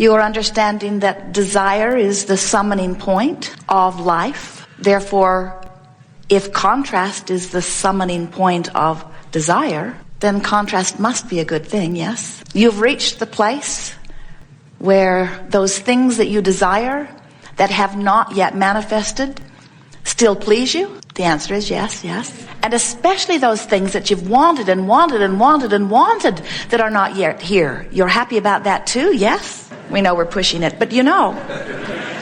You are understanding that desire is the summoning point of life. Therefore, if contrast is the summoning point of desire, then contrast must be a good thing, yes? You've reached the place where those things that you desire that have not yet manifested still please you? The answer is yes, yes. And especially those things that you've wanted and wanted and wanted and wanted that are not yet here. You're happy about that too, yes? We know we're pushing it, but you know,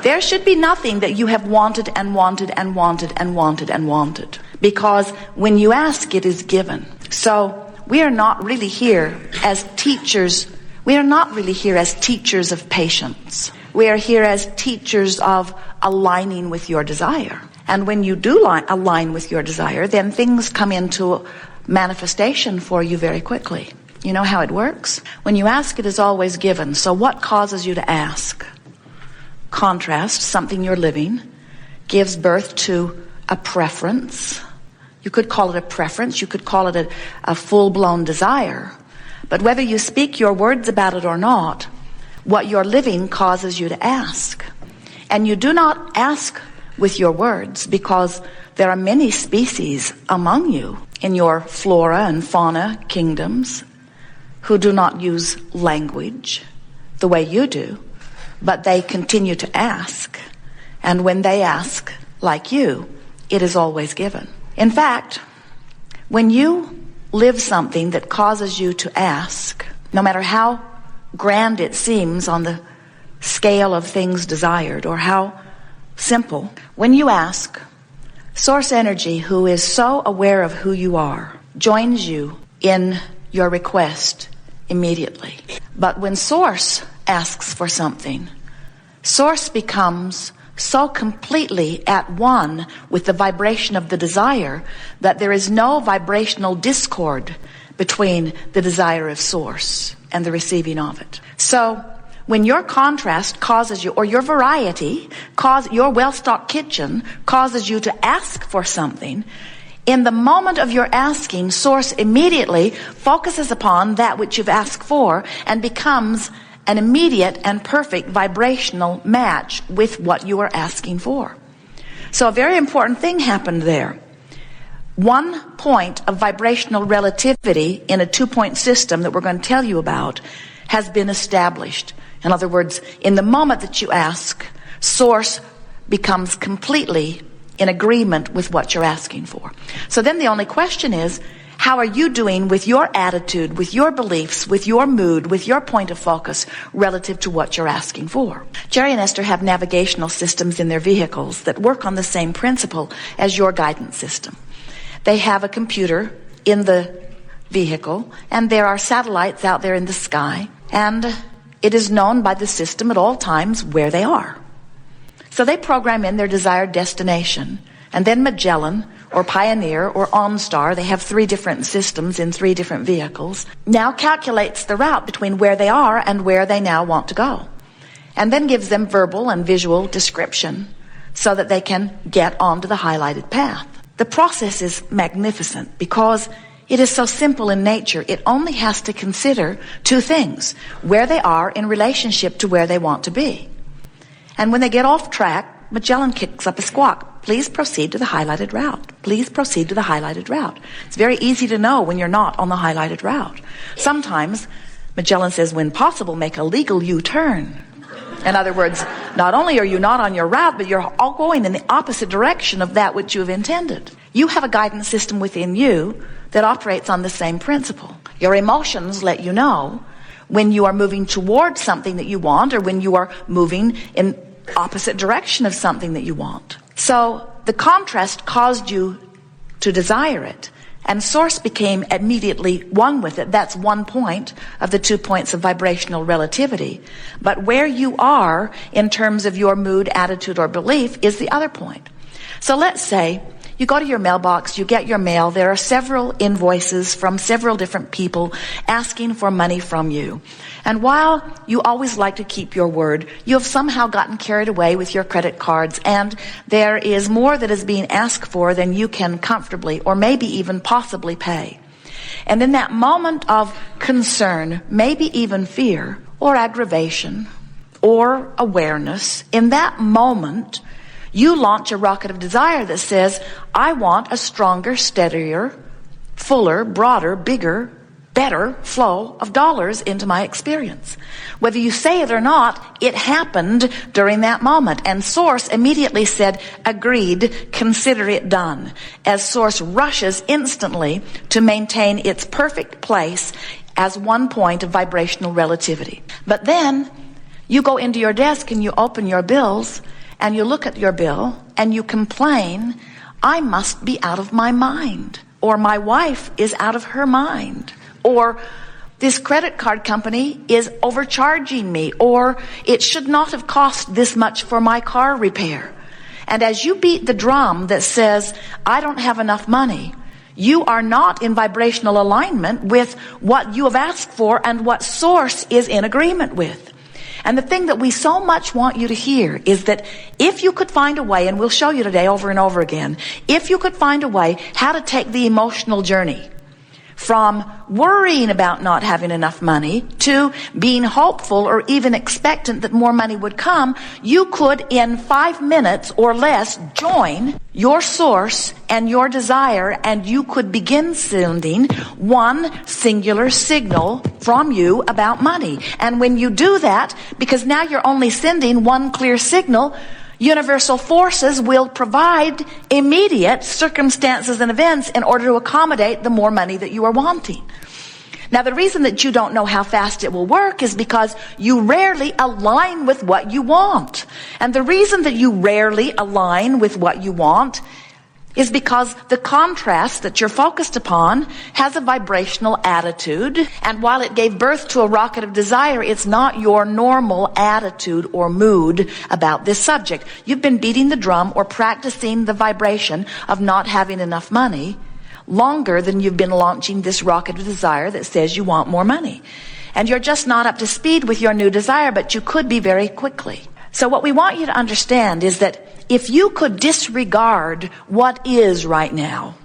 there should be nothing that you have wanted and wanted and wanted and wanted and wanted. Because when you ask, it is given. So we are not really here as teachers. We are not really here as teachers of patience. We are here as teachers of aligning with your desire. And when you do align with your desire, then things come into manifestation for you very quickly. You know how it works? When you ask, it is always given. So what causes you to ask? Contrast, something you're living, gives birth to a preference. You could call it a preference. You could call it a full-blown desire. But whether you speak your words about it or not, what you're living causes you to ask. And you do not ask with your words, because there are many species among you in your flora and fauna kingdoms who do not use language the way you do, but they continue to ask. And when they ask, like you, it is always given. In fact, when you live something that causes you to ask, no matter how grand it seems on the scale of things desired, or how simple, when you ask, Source Energy, who is so aware of who you are, joins you in your request immediately. But when Source asks for something, Source becomes so completely at one with the vibration of the desire that there is no vibrational discord between the desire of Source and the receiving of it. So when your contrast causes you, or your variety, your well-stocked kitchen causes you to ask for something, in the moment of your asking, Source immediately focuses upon that which you've asked for and becomes an immediate and perfect vibrational match with what you are asking for. So a very important thing happened there. 1 point of vibrational relativity in a 2-point system that we're going to tell you about has been established. In other words, in the moment that you ask, Source becomes completely in agreement with what you're asking for. So then the only question is, how are you doing with your attitude, with your beliefs, with your mood, with your point of focus relative to what you're asking for? Jerry and Esther have navigational systems in their vehicles that work on the same principle as your guidance system. They have a computer in the vehicle, and there are satellites out there in the sky, and it is known by the system at all times where they are. So they program in their desired destination, and then Magellan or Pioneer or OnStar, they have 3 different systems in 3 different vehicles, now calculates the route between where they are and where they now want to go, and then gives them verbal and visual description so that they can get onto the highlighted path. The process is magnificent because it is so simple in nature. It only has to consider 2 things: where they are in relationship to where they want to be. And when they get off track, Magellan kicks up a squawk. Please proceed to the highlighted route. Please proceed to the highlighted route. It's very easy to know when you're not on the highlighted route. Sometimes Magellan says, when possible, make a legal U-turn. In other words, not only are you not on your route, but you're all going in the opposite direction of that which you have intended. You have a guidance system within you that operates on the same principle. Your emotions let you know when you are moving towards something that you want, or when you are moving in opposite direction of something that you want. So the contrast caused you to desire it, and Source became immediately one with it. That's 1 point of the 2 points of vibrational relativity. But where you are in terms of your mood, attitude, or belief is the other point. So let's say you go to your mailbox, you get your mail. There are several invoices from several different people asking for money from you. And while you always like to keep your word, you have somehow gotten carried away with your credit cards, and there is more that is being asked for than you can comfortably or maybe even possibly pay. And in that moment of concern, maybe even fear or aggravation or awareness, in that moment, you launch a rocket of desire that says, I want a stronger, steadier, fuller, broader, bigger, better flow of dollars into my experience. Whether you say it or not, it happened during that moment. And Source immediately said, agreed, consider it done. As Source rushes instantly to maintain its perfect place as one point of vibrational relativity. But then you go into your desk and you open your bills and you look at your bill and you complain, I must be out of my mind. Or my wife is out of her mind. Or this credit card company is overcharging me. Or it should not have cost this much for my car repair. And as you beat the drum that says, I don't have enough money, you are not in vibrational alignment with what you have asked for and what Source is in agreement with. And the thing that we so much want you to hear is that if you could find a way, and we'll show you today over and over again, if you could find a way how to take the emotional journey from worrying about not having enough money to being hopeful or even expectant that more money would come, you could in 5 minutes or less join your Source and your desire, and you could begin sending one singular signal from you about money. And when you do that, because now you're only sending one clear signal, universal forces will provide immediate circumstances and events in order to accommodate the more money that you are wanting. Now, the reason that you don't know how fast it will work is because you rarely align with what you want. And the reason that you rarely align with what you want is because the contrast that you're focused upon has a vibrational attitude. And while it gave birth to a rocket of desire, it's not your normal attitude or mood about this subject. You've been beating the drum or practicing the vibration of not having enough money longer than you've been launching this rocket of desire that says you want more money. And you're just not up to speed with your new desire, but you could be very quickly. So what we want you to understand is that if you could disregard what is right now,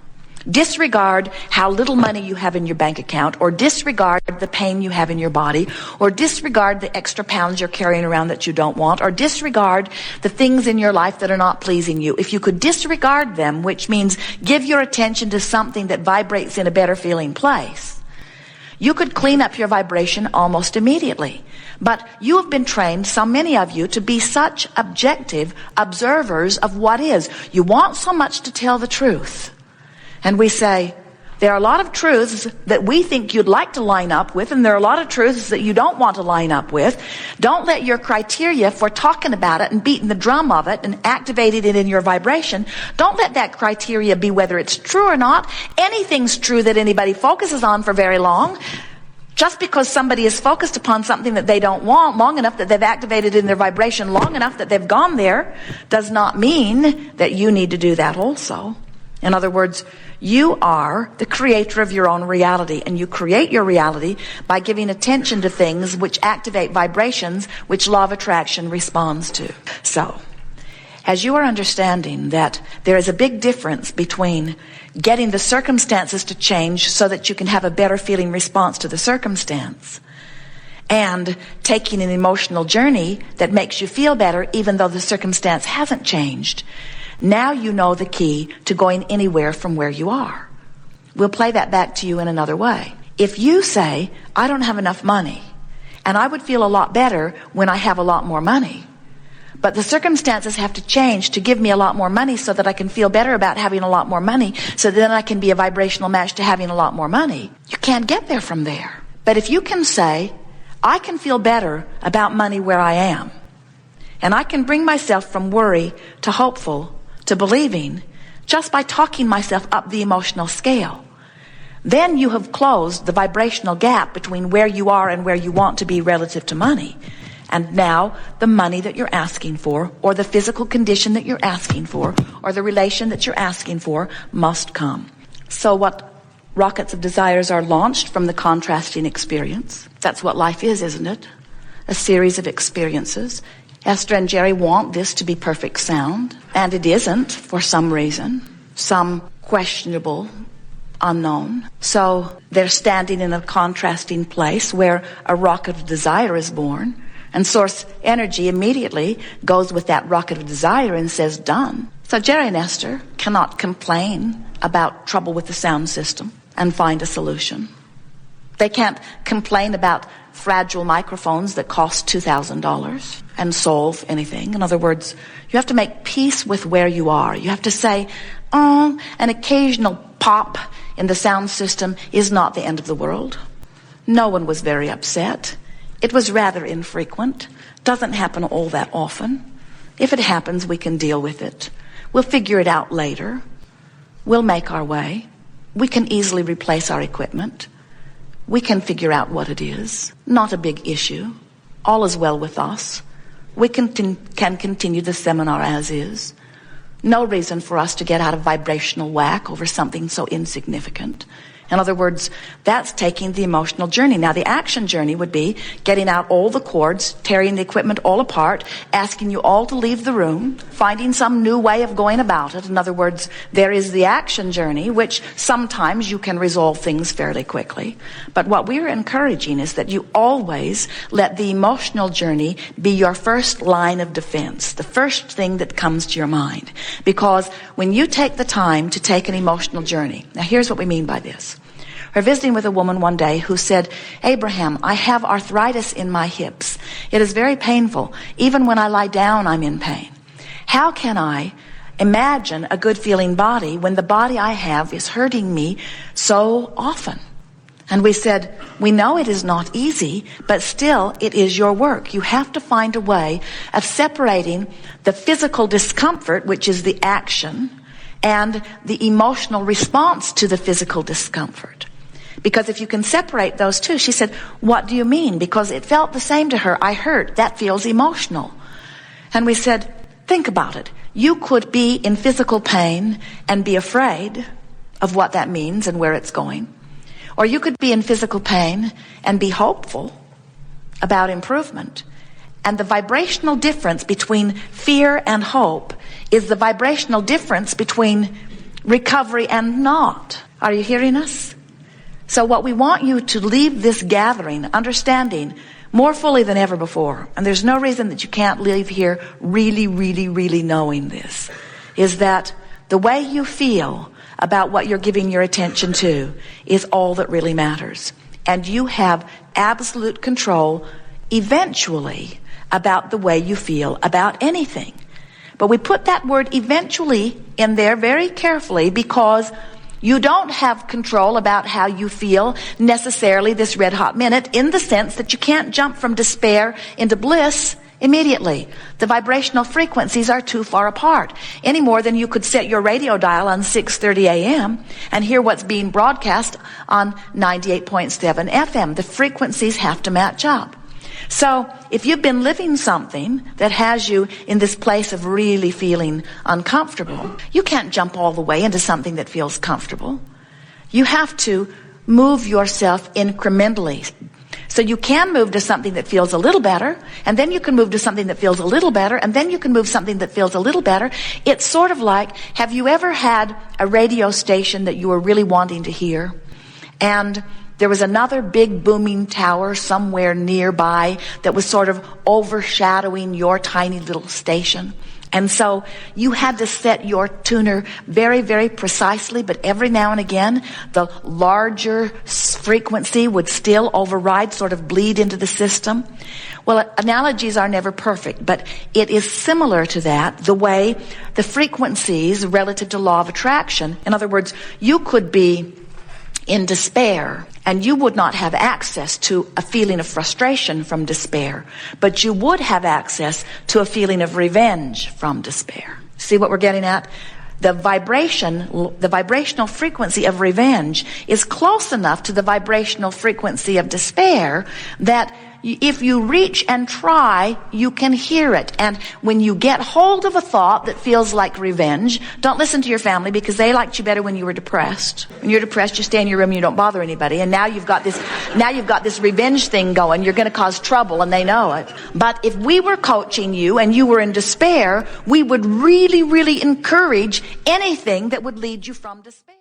disregard how little money you have in your bank account, or disregard the pain you have in your body, or disregard the extra pounds you're carrying around that you don't want, or disregard the things in your life that are not pleasing you. If you could disregard them, which means give your attention to something that vibrates in a better feeling place, you could clean up your vibration almost immediately. But you have been trained, so many of you, to be such objective observers of what is. You want so much to tell the truth. And we say, there are a lot of truths that we think you'd like to line up with, and there are a lot of truths that you don't want to line up with. Don't let your criteria for talking about it and beating the drum of it and activating it in your vibration, don't let that criteria be whether it's true or not. Anything's true that anybody focuses on for very long. Just because somebody is focused upon something that they don't want long enough that they've activated in their vibration long enough that they've gone there does not mean that you need to do that also. In other words, you are the creator of your own reality, and you create your reality by giving attention to things which activate vibrations which law of attraction responds to. So, as you are understanding that there is a big difference between getting the circumstances to change so that you can have a better feeling response to the circumstance, and taking an emotional journey that makes you feel better even though the circumstance hasn't changed, now you know the key to going anywhere from where you are. We'll play that back to you in another way. If you say, I don't have enough money, and I would feel a lot better when I have a lot more money, but the circumstances have to change to give me a lot more money so that I can feel better about having a lot more money, so then I can be a vibrational match to having a lot more money, you can't get there from there. But if you can say, I can feel better about money where I am, and I can bring myself from worry to hopeful to believing just by talking myself up the emotional scale, then you have closed the vibrational gap between where you are and where you want to be relative to money. And now the money that you're asking for, or the physical condition that you're asking for, or the relation that you're asking for must come. So what rockets of desires are launched from the contrasting experience. That's what life is, isn't it? A series of experiences. Esther and Jerry want this to be perfect sound, and it isn't for some reason, some questionable unknown. So they're standing in a contrasting place where a rocket of desire is born, And source energy immediately goes with that rocket of desire and says, done. So Jerry and Esther cannot complain about trouble with the sound system and find a solution. They can't complain about fragile microphones that cost $2,000 and solve anything. In other words, you have to make peace with where you are. You have to say, an occasional pop in the sound system is not the end of the world. No one was very upset. It was rather infrequent. Doesn't happen all that often. If it happens, we can deal with it. We'll figure it out later. We'll make our way. We can easily replace our equipment. We can figure out what it is. Not a big issue. All is well with us. We can continue the seminar as is. No reason for us to get out of vibrational whack over something so insignificant. In other words, that's taking the emotional journey. Now, the action journey would be getting out all the cords, tearing the equipment all apart, asking you all to leave the room, finding some new way of going about it. In other words, there is the action journey, which sometimes you can resolve things fairly quickly. But what we're encouraging is that you always let the emotional journey be your first line of defense, the first thing that comes to your mind. Because when you take the time to take an emotional journey, now here's what we mean by this. We're visiting with a woman one day who said, Abraham, I have arthritis in my hips. It is very painful. Even when I lie down, I'm in pain. How can I imagine a good feeling body when the body I have is hurting me so often? And we said, we know it is not easy, but still it is your work. You have to find a way of separating the physical discomfort, which is the action, and the emotional response to the physical discomfort. Because if you can separate those two, she said, what do you mean? Because it felt the same to her. I hurt. That feels emotional. And we said, think about it. You could be in physical pain and be afraid of what that means and where it's going. Or you could be in physical pain and be hopeful about improvement. And the vibrational difference between fear and hope is the vibrational difference between recovery and not. Are you hearing us? So what we want you to leave this gathering understanding more fully than ever before, and there's no reason that you can't leave here really, really, really knowing this, is that the way you feel about what you're giving your attention to is all that really matters. And you have absolute control eventually about the way you feel about anything. But we put that word eventually in there very carefully because you don't have control about how you feel necessarily this red hot minute, in the sense that you can't jump from despair into bliss immediately. The vibrational frequencies are too far apart, any more than you could set your radio dial on 6:30 a.m. and hear what's being broadcast on 98.7 FM. The frequencies have to match up. So if you've been living something that has you in this place of really feeling uncomfortable, you can't jump all the way into something that feels comfortable. You have to move yourself incrementally. So you can move to something that feels a little better, and then you can move to something that feels a little better, and then you can move something that feels a little better. It's sort of like, have you ever had a radio station that you were really wanting to hear, and there was another big booming tower somewhere nearby that was sort of overshadowing your tiny little station? And so you had to set your tuner very, very precisely, but every now and again, the larger frequency would still override, sort of bleed into the system. Well, analogies are never perfect, but it is similar to that, the way the frequencies relative to law of attraction. In other words, you could be in despair, and you would not have access to a feeling of frustration from despair, but you would have access to a feeling of revenge from despair. See what we're getting at? The vibrational frequency of revenge is close enough to the vibrational frequency of despair that if you reach and try, you can hear it. And when you get hold of a thought that feels like revenge, don't listen to your family, because they liked you better when you were depressed. When you're depressed, you stay in your room and you don't bother anybody. And now you've got this revenge thing going. You're going to cause trouble, and they know it. But if we were coaching you and you were in despair, we would really, really encourage anything that would lead you from despair.